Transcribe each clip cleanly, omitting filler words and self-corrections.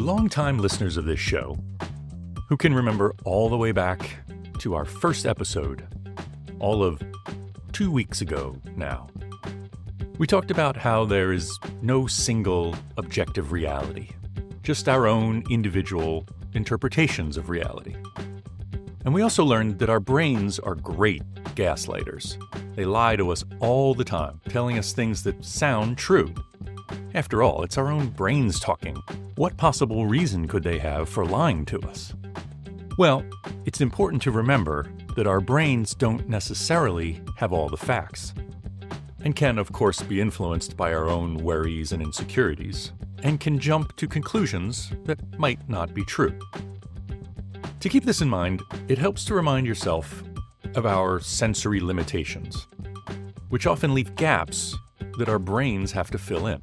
longtime listeners of this show, who can remember all the way back to our first episode, all of 2 weeks ago now, we talked about how there is no single objective reality, just our own individual interpretations of reality. And we also learned that our brains are great gaslighters. They lie to us all the time, telling us things that sound true. After all, it's our own brains talking. What possible reason could they have for lying to us? Well, it's important to remember that our brains don't necessarily have all the facts, and can, of course, be influenced by our own worries and insecurities, and can jump to conclusions that might not be true. To keep this in mind, it helps to remind yourself of our sensory limitations, which often leave gaps that our brains have to fill in.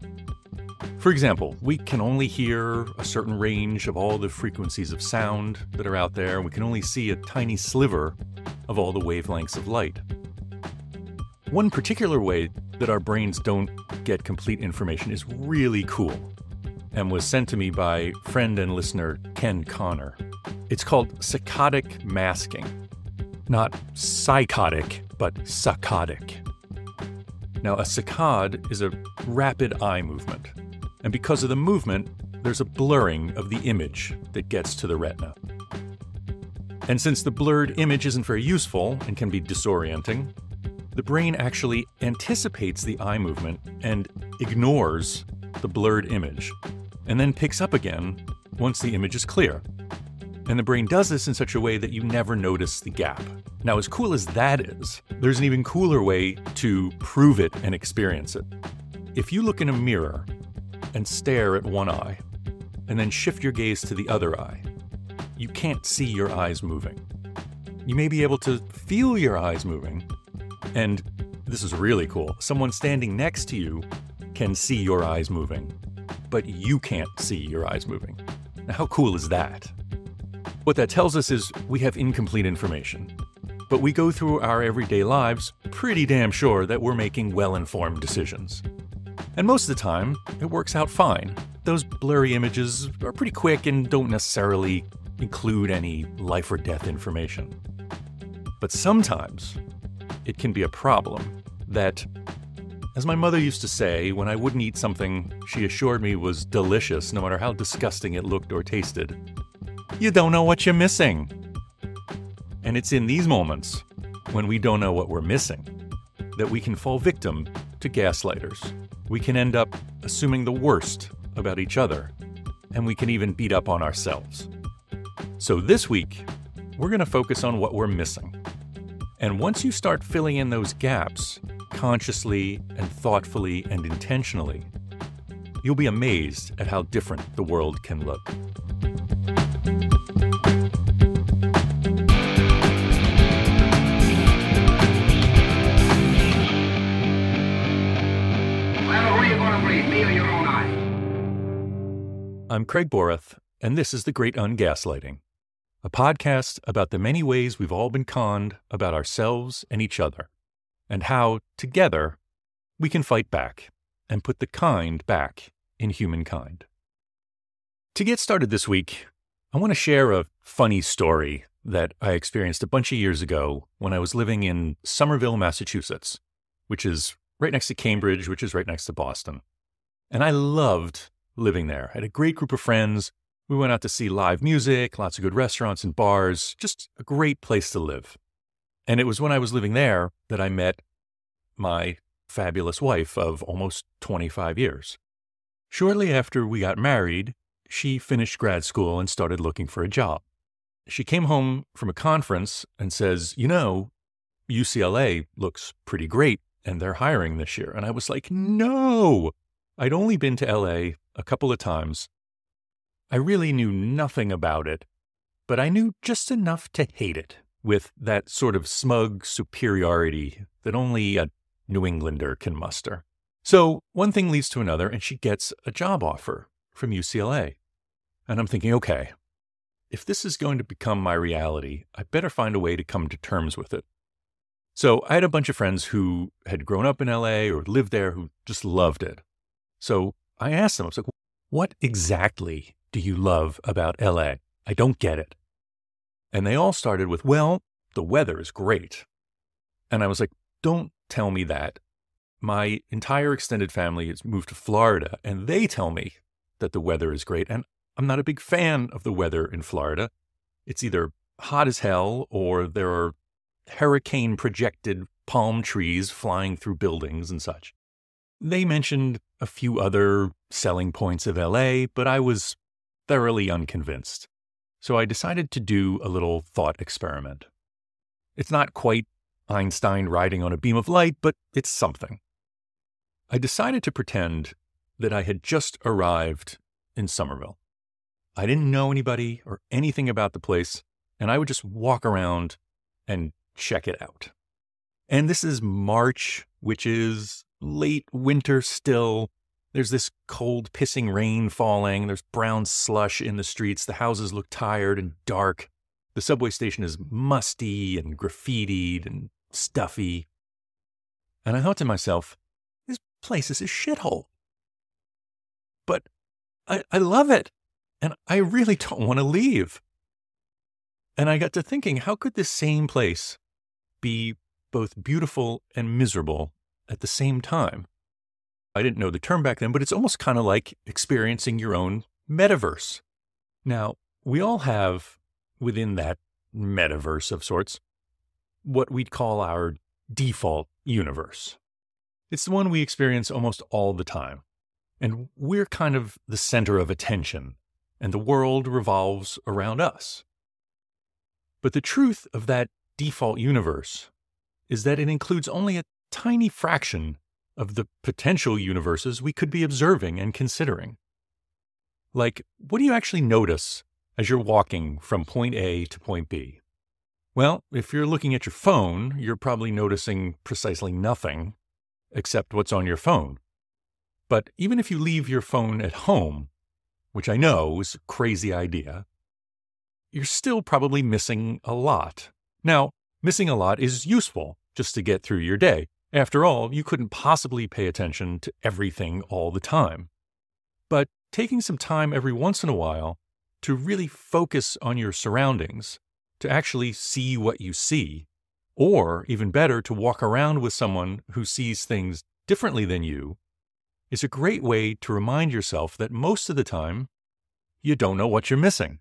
For example, we can only hear a certain range of all the frequencies of sound that are out there. We can only see a tiny sliver of all the wavelengths of light. One particular way that our brains don't get complete information is really cool, and was sent to me by friend and listener Ken Connor. It's called Saccadic Masking. Not psychotic, but saccadic. Now, a saccade is a rapid eye movement, and because of the movement, there's a blurring of the image that gets to the retina. And since the blurred image isn't very useful and can be disorienting, the brain actually anticipates the eye movement and ignores the blurred image, and then picks up again once the image is clear. And the brain does this in such a way that you never notice the gap. Now, as cool as that is, there's an even cooler way to prove it and experience it. If you look in a mirror and stare at one eye, and then shift your gaze to the other eye, you can't see your eyes moving. You may be able to feel your eyes moving, and this is really cool, someone standing next to you can see your eyes moving, but you can't see your eyes moving. Now, how cool is that? What that tells us is we have incomplete information, but we go through our everyday lives pretty damn sure that we're making well-informed decisions. And most of the time, it works out fine. Those blurry images are pretty quick and don't necessarily include any life or death information. But sometimes, it can be a problem that, as my mother used to say, when I wouldn't eat something she assured me was delicious, no matter how disgusting it looked or tasted, you don't know what you're missing. And it's in these moments, when we don't know what we're missing, that we can fall victim to gaslighters. We can end up assuming the worst about each other, and we can even beat up on ourselves. So this week, we're going to focus on what we're missing. And once you start filling in those gaps, consciously and thoughtfully and intentionally, you'll be amazed at how different the world can look. I'm Craig Borath, and this is The Great Ungaslighting, a podcast about the many ways we've all been conned about ourselves and each other, and how, together, we can fight back and put the kind back in humankind. To get started this week, I want to share a funny story that I experienced a bunch of years ago when I was living in Somerville, Massachusetts, which is right next to Cambridge, which is right next to Boston. And I loved living there. I had a great group of friends. We went out to see live music, lots of good restaurants and bars, just a great place to live. And it was when I was living there that I met my fabulous wife of almost 25 years. Shortly after we got married, she finished grad school and started looking for a job. She came home from a conference and says, you know, UCLA looks pretty great and they're hiring this year. And I was like, no! I'd only been to LA a couple of times. I really knew nothing about it, but I knew just enough to hate it, with that sort of smug superiority that only a New Englander can muster. So one thing leads to another, and she gets a job offer from UCLA. And I'm thinking, okay, if this is going to become my reality, I better find a way to come to terms with it. So I had a bunch of friends who had grown up in LA or lived there who just loved it. So I asked them, I was like, what exactly do you love about LA? I don't get it. And they all started with, well, the weather is great. And I was like, don't tell me that. My entire extended family has moved to Florida, and they tell me that the weather is great. And I'm not a big fan of the weather in Florida. It's either hot as hell or there are hurricane-projected palm trees flying through buildings and such. They mentioned a few other selling points of LA, but I was thoroughly unconvinced. So I decided to do a little thought experiment. It's not quite Einstein riding on a beam of light, but it's something. I decided to pretend that I had just arrived in Somerville. I didn't know anybody or anything about the place, and I would just walk around and check it out. And this is March, which is late winter still. There's this cold, pissing rain falling. There's brown slush in the streets. The houses look tired and dark. The subway station is musty and graffitied and stuffy. And I thought to myself, this place is a shithole. But I love it. And I really don't want to leave. And I got to thinking, how could this same place be both beautiful and miserable at the same time? I didn't know the term back then, but it's almost kind of like experiencing your own metaverse. Now, we all have within that metaverse of sorts what we'd call our default universe. It's the one we experience almost all the time. And we're kind of the center of attention, and the world revolves around us. But the truth of that default universe is that it includes only a tiny fraction of the potential universes we could be observing and considering. Like, what do you actually notice as you're walking from point A to point B? Well, if you're looking at your phone, you're probably noticing precisely nothing except what's on your phone. But even if you leave your phone at home, which I know is a crazy idea, you're still probably missing a lot. Now, missing a lot is useful just to get through your day. After all, you couldn't possibly pay attention to everything all the time. But taking some time every once in a while to really focus on your surroundings, to actually see what you see, or even better, to walk around with someone who sees things differently than you, is a great way to remind yourself that most of the time, you don't know what you're missing.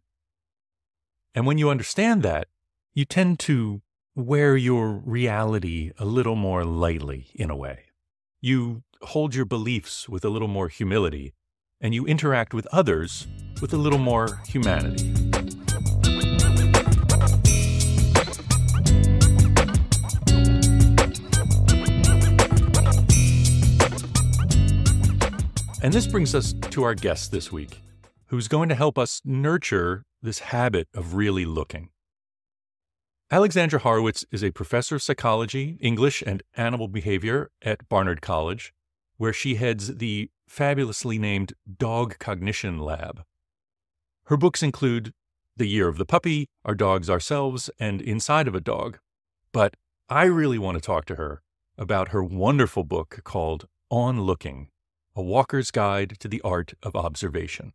And when you understand that, you tend to wear your reality a little more lightly in a way. You hold your beliefs with a little more humility, and you interact with others with a little more humanity. And this brings us to our guest this week, who's going to help us nurture this habit of really looking. Alexandra Horowitz is a professor of psychology, English, and animal behavior at Barnard College, where she heads the fabulously named Dog Cognition Lab. Her books include The Year of the Puppy, Our Dogs Ourselves, and Inside of a Dog. But I really want to talk to her about her wonderful book called On Looking, A Walker's Guide to the Art of Observation.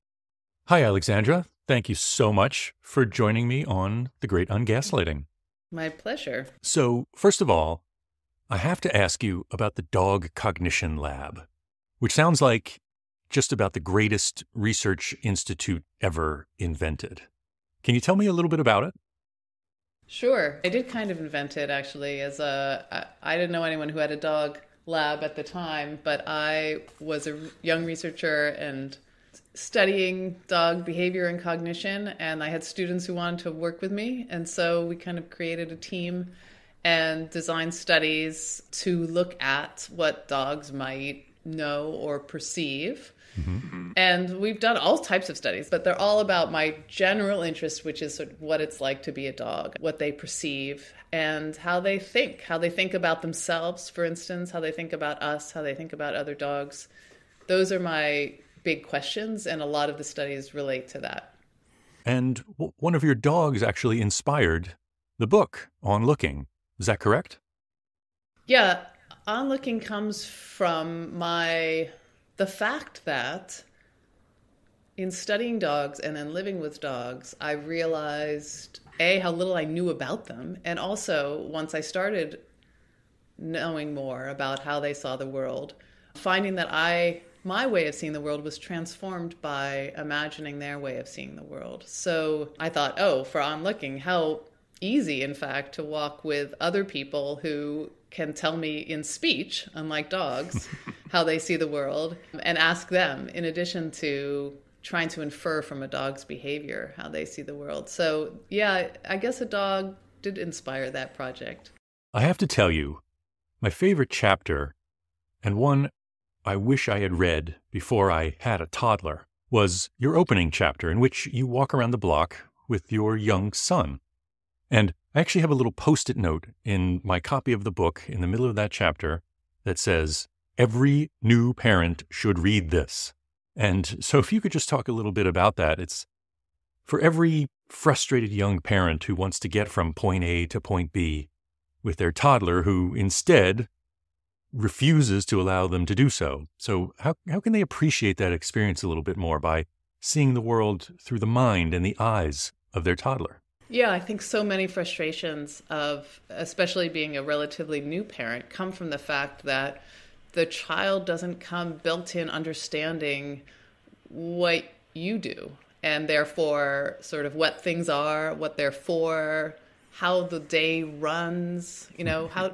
Hi, Alexandra. Thank you so much for joining me on The Great Ungaslighting. My pleasure. So, first of all, I have to ask you about the Dog Cognition Lab, which sounds like just about the greatest research institute ever invented. Can you tell me a little bit about it? Sure. I did kind of invent it, actually, I didn't know anyone who had a dog lab at the time, but I was a young researcher and studying dog behavior and cognition, and I had students who wanted to work with me, and so we kind of created a team and designed studies to look at what dogs might know or perceive. Mm-hmm. And we've done all types of studies, but they're all about my general interest, which is sort of what it's like to be a dog, what they perceive, and how they think about themselves, for instance, how they think about us, how they think about other dogs. Those are my big questions, and a lot of the studies relate to that. And one of your dogs actually inspired the book, On Looking. Is that correct? Yeah, On Looking comes from the fact that in studying dogs and then living with dogs, I realized, A, how little I knew about them. And also, once I started knowing more about how they saw the world, finding that my way of seeing the world was transformed by imagining their way of seeing the world. So I thought, oh, for onlooking, how easy, in fact, to walk with other people who can tell me in speech, unlike dogs, how they see the world, and ask them, in addition to trying to infer from a dog's behavior how they see the world. So, yeah, I guess a dog did inspire that project. I have to tell you, my favorite chapter, and one I wish I had read before I had a toddler, was your opening chapter in which you walk around the block with your young son. And I actually have a little Post-it note in my copy of the book in the middle of that chapter that says, "Every new parent should read this." And so if you could just talk a little bit about that. It's for every frustrated young parent who wants to get from point A to point B with their toddler who instead refuses to allow them to do so. So how can they appreciate that experience a little bit more by seeing the world through the mind and the eyes of their toddler? Yeah, I think so many frustrations of, especially being a relatively new parent, come from the fact that the child doesn't come built-in understanding what you do, and therefore sort of what things are, what they're for, how the day runs,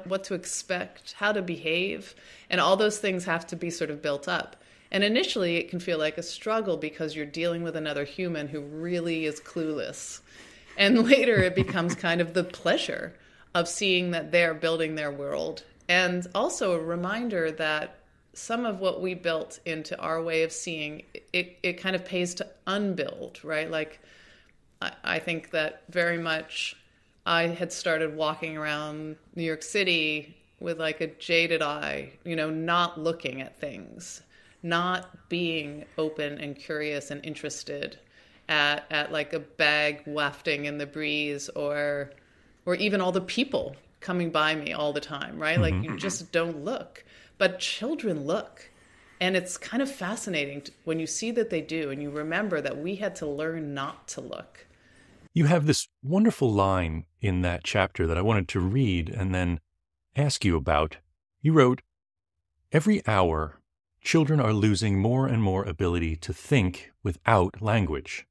what to expect, how to behave, and all those things have to be sort of built up. And initially it can feel like a struggle because you're dealing with another human who really is clueless. And later it becomes kind of the pleasure of seeing that they're building their world. And also a reminder that some of what we built into our way of seeing, it kind of pays to unbuild, right? Like, I think that very much I had started walking around New York City with like a jaded eye, not looking at things, not being open and curious and interested at like a bag wafting in the breeze or even all the people coming by me all the time, right? Like you just don't look. But children look. And it's kind of fascinating when you see that they do and you remember that we had to learn not to look. You have this wonderful line in that chapter that I wanted to read and then ask you about. You wrote, "Every hour, children are losing more and more ability to think without language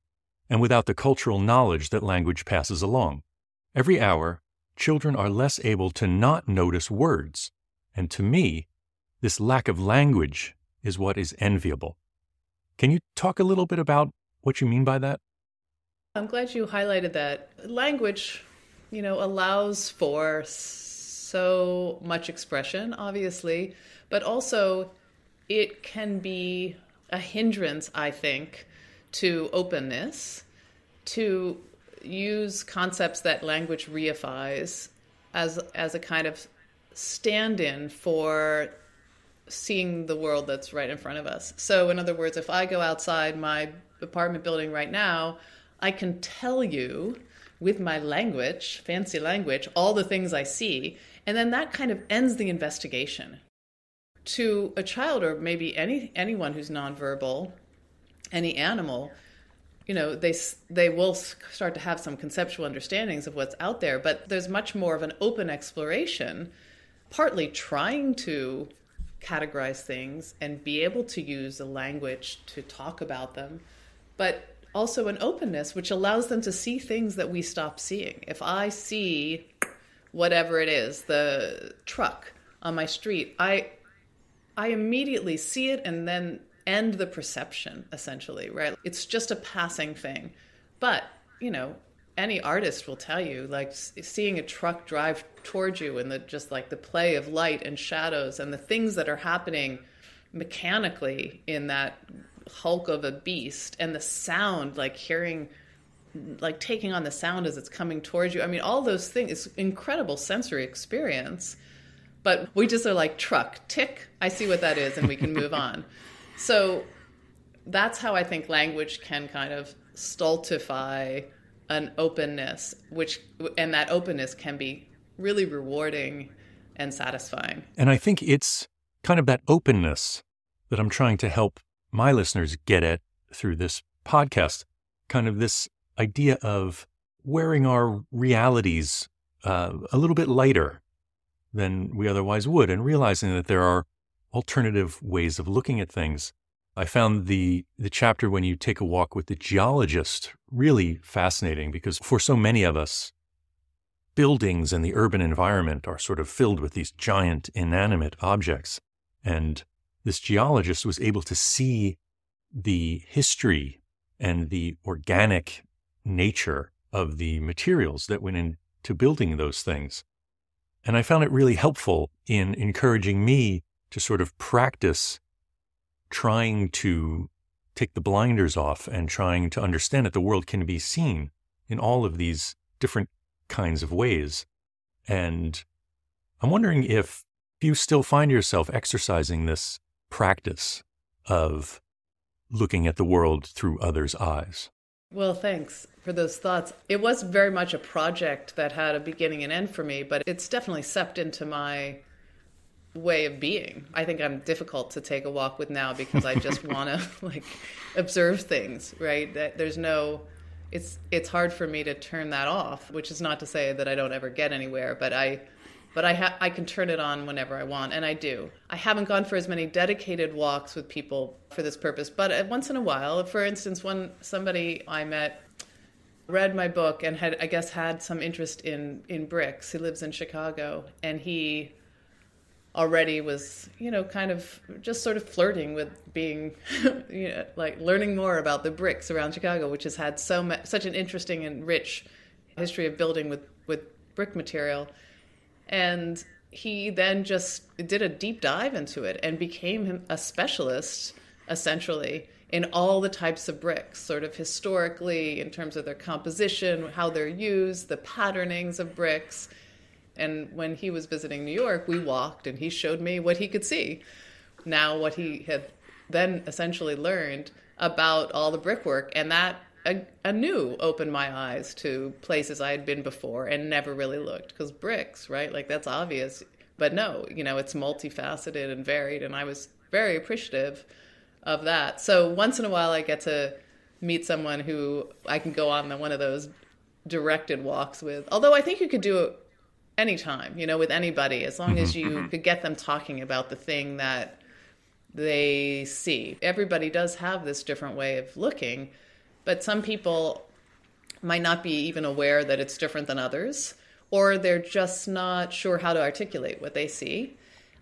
and without the cultural knowledge that language passes along. Every hour, children are less able to not notice words. And to me, this lack of language is what is enviable." Can you talk a little bit about what you mean by that? I'm glad you highlighted that. Language, allows for so much expression, obviously, but also it can be a hindrance, I think, to openness, to use concepts that language reifies as a kind of stand-in for seeing the world that's right in front of us. So in other words, if I go outside my apartment building right now, I can tell you with my language, fancy language, all the things I see, and then that kind of ends the investigation. To a child, or maybe anyone who's nonverbal, any animal, they will start to have some conceptual understandings of what's out there, but there's much more of an open exploration, partly trying to categorize things and be able to use the language to talk about them, but also an openness which allows them to see things that we stop seeing. If I see whatever it is, the truck on my street, I immediately see it and then end the perception, essentially, right? It's just a passing thing. But, any artist will tell you, like seeing a truck drive towards you and the play of light and shadows and the things that are happening mechanically in that hulk of a beast, and the sound, like hearing, like taking on the sound as it's coming towards you. I mean, all those things, it's incredible sensory experience, but we just are like, truck, tick, I see what that is, and we can move on. So that's how I think language can kind of stultify an openness, and that openness can be really rewarding and satisfying. And I think it's kind of that openness that I'm trying to help my listeners get at through this podcast, kind of this idea of wearing our realities a little bit lighter than we otherwise would, and realizing that there are alternative ways of looking at things. I found the chapter when you take a walk with the geologist really fascinating, because for so many of us, buildings and the urban environment are sort of filled with these giant inanimate objects. And this geologist was able to see the history and the organic nature of the materials that went into building those things. And I found it really helpful in encouraging me to sort of practice trying to take the blinders off and trying to understand that the world can be seen in all of these different kinds of ways. And I'm wondering if you still find yourself exercising this practice of looking at the world through others' eyes. Well, thanks for those thoughts. It was very much a project that had a beginning and end for me, but it's definitely seeped into my way of being. I think I'm difficult to take a walk with now because I just want to observe things, right? That there's no, it's hard for me to turn that off, which is not to say that I don't ever get anywhere, but I can turn it on whenever I want, and I do. I haven't gone for as many dedicated walks with people for this purpose, but once in a while, for instance, when somebody I met read my book and had some interest in bricks. He lives in Chicago, and he already was, kind of just sort of flirting with being, learning more about the bricks around Chicago, which has had such an interesting and rich history of building with brick material. And he then just did a deep dive into it and became a specialist, essentially, in all the types of bricks, sort of historically, in terms of their composition, how they're used, the patternings of bricks. And when he was visiting New York, we walked and he showed me what he could see. Now what he had then essentially learned about all the brickwork, and that anew opened my eyes to places I had been before and never really looked. Because bricks, right? That's obvious. But no, it's multifaceted and varied, and I was very appreciative of that. So once in a while I get to meet someone who I can go on one of those directed walks with. Although I think you could do it anytime, with anybody, as long as you could get them talking about the thing that they see. Everybody does have this different way of looking, but some people might not be even aware that it's different than others, or they're just not sure how to articulate what they see.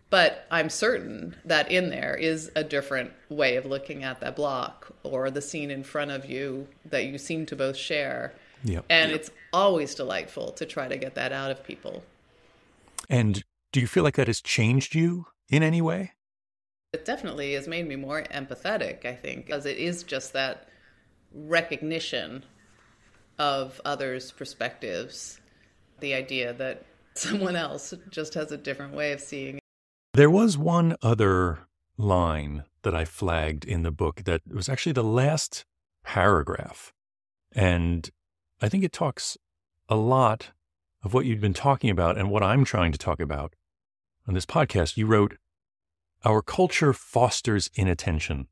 But I'm certain that in there is a different way of looking at that block or the scene in front of you that you seem to both share. Yep. And it's always delightful to try to get that out of people. And do you feel like that has changed you in any way? It definitely has made me more empathetic, I think, because it is just that recognition of others' perspectives, the idea that someone else just has a different way of seeing it. There was one other line that I flagged in the book that was actually the last paragraph. And I think it talks a lot of what you'd been talking about and what I'm trying to talk about on this podcast. You wrote, "Our culture fosters inattention.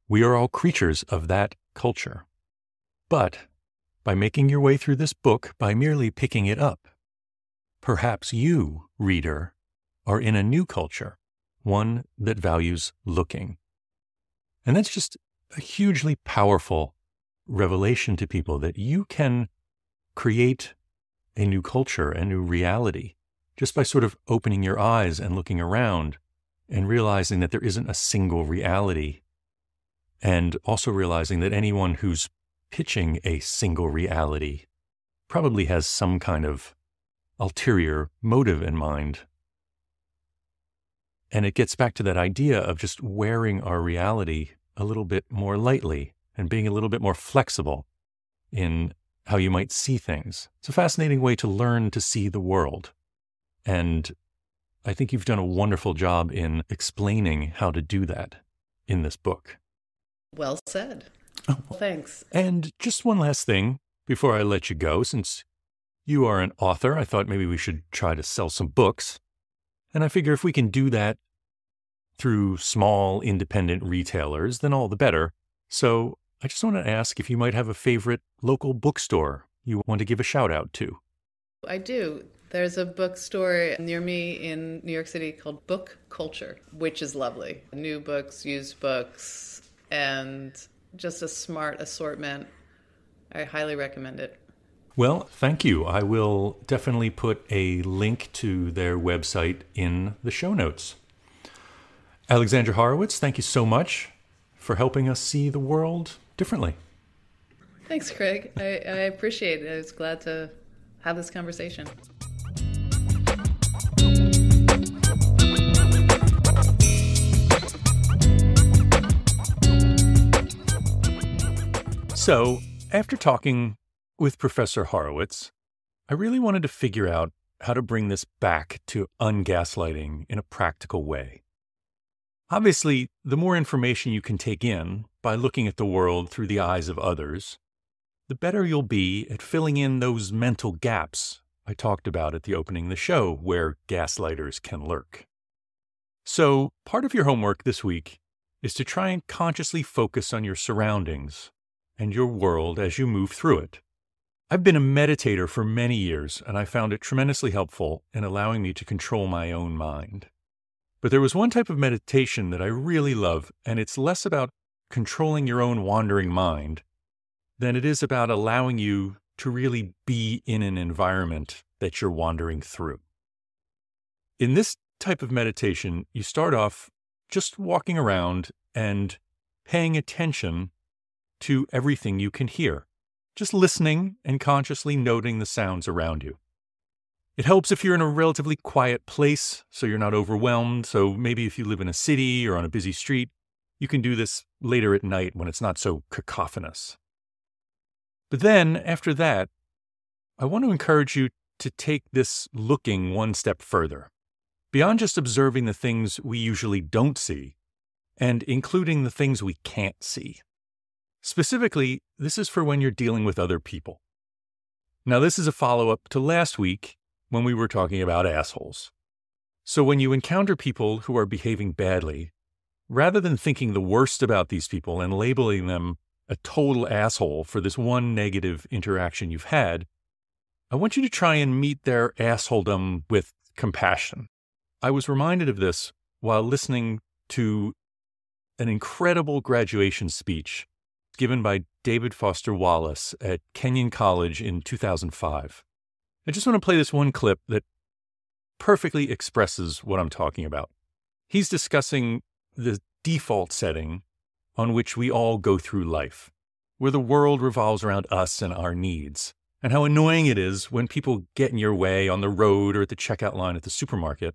We are all creatures of that culture. But by making your way through this book, by merely picking it up, perhaps you, reader, are in a new culture, one that values looking." And that's just a hugely powerful revelation to people, that you can create a new culture, a new reality, just by sort of opening your eyes and looking around and realizing that there isn't a single reality, and also realizing that anyone who's pitching a single reality probably has some kind of ulterior motive in mind. And it gets back to that idea of just wearing our reality a little bit more lightly and being a little bit more flexible in how you might see things. It's a fascinating way to learn to see the world. And I think you've done a wonderful job in explaining how to do that in this book. Well said. Oh. Thanks. And just one last thing before I let you go. Since you are an author, I thought maybe we should try to sell some books. And I figure if we can do that through small independent retailers, then all the better. So I just want to ask if you might have a favorite local bookstore you want to give a shout out to. I do. There's a bookstore near me in New York City called Book Culture, which is lovely. New books, used books, and just a smart assortment. I highly recommend it. Well, thank you. I will definitely put a link to their website in the show notes. Alexandra Horowitz, thank you so much for helping us see the world differently. Thanks, Craig. I appreciate it. I was glad to have this conversation. So, after talking with Professor Horowitz, I really wanted to figure out how to bring this back to ungaslighting in a practical way. Obviously, the more information you can take in by looking at the world through the eyes of others, the better you'll be at filling in those mental gaps I talked about at the opening of the show where gaslighters can lurk. So, part of your homework this week is to try and consciously focus on your surroundings and your world as you move through it. I've been a meditator for many years, and I found it tremendously helpful in allowing me to control my own mind. But there was one type of meditation that I really love, and it's less about controlling your own wandering mind than it is about allowing you to really be in an environment that you're wandering through. In this type of meditation, you start off just walking around and paying attention to everything you can hear, just listening and consciously noting the sounds around you. It helps if you're in a relatively quiet place, so you're not overwhelmed. So maybe if you live in a city or on a busy street, you can do this later at night when it's not so cacophonous. But then, after that, I want to encourage you to take this looking one step further, beyond just observing the things we usually don't see, and including the things we can't see. Specifically, this is for when you're dealing with other people. Now, this is a follow-up to last week when we were talking about assholes. So when you encounter people who are behaving badly, rather than thinking the worst about these people and labeling them a total asshole for this one negative interaction you've had, I want you to try and meet their assholedom with compassion. I was reminded of this while listening to an incredible graduation speech given by David Foster Wallace at Kenyon College in 2005. I just want to play this one clip that perfectly expresses what I'm talking about. He's discussing the default setting on which we all go through life, where the world revolves around us and our needs, and how annoying it is when people get in your way on the road or at the checkout line at the supermarket,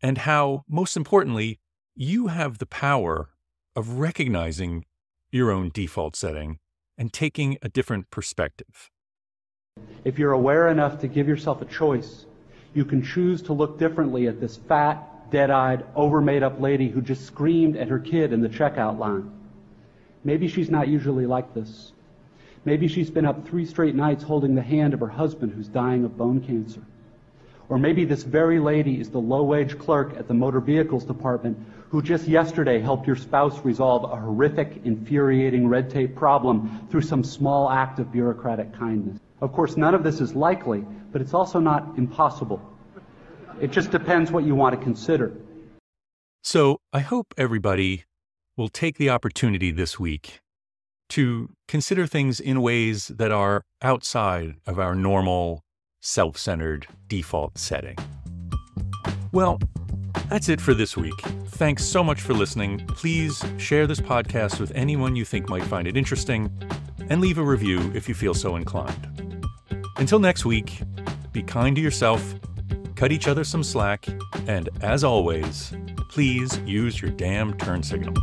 and how, most importantly, you have the power of recognizing your own default setting and taking a different perspective. If you're aware enough to give yourself a choice, you can choose to look differently at this fat, dead-eyed, over-made-up lady who just screamed at her kid in the checkout line. Maybe she's not usually like this. Maybe she's been up 3 straight nights holding the hand of her husband who's dying of bone cancer. Or maybe this very lady is the low-wage clerk at the motor vehicles department who just yesterday helped your spouse resolve a horrific, infuriating red tape problem through some small act of bureaucratic kindness. Of course, none of this is likely, but it's also not impossible. It just depends what you want to consider. So I hope everybody will take the opportunity this week to consider things in ways that are outside of our normal, self-centered default setting. Well, that's it for this week. Thanks so much for listening. Please share this podcast with anyone you think might find it interesting, and leave a review if you feel so inclined. Until next week, be kind to yourself, cut each other some slack, and as always, please use your damn turn signal.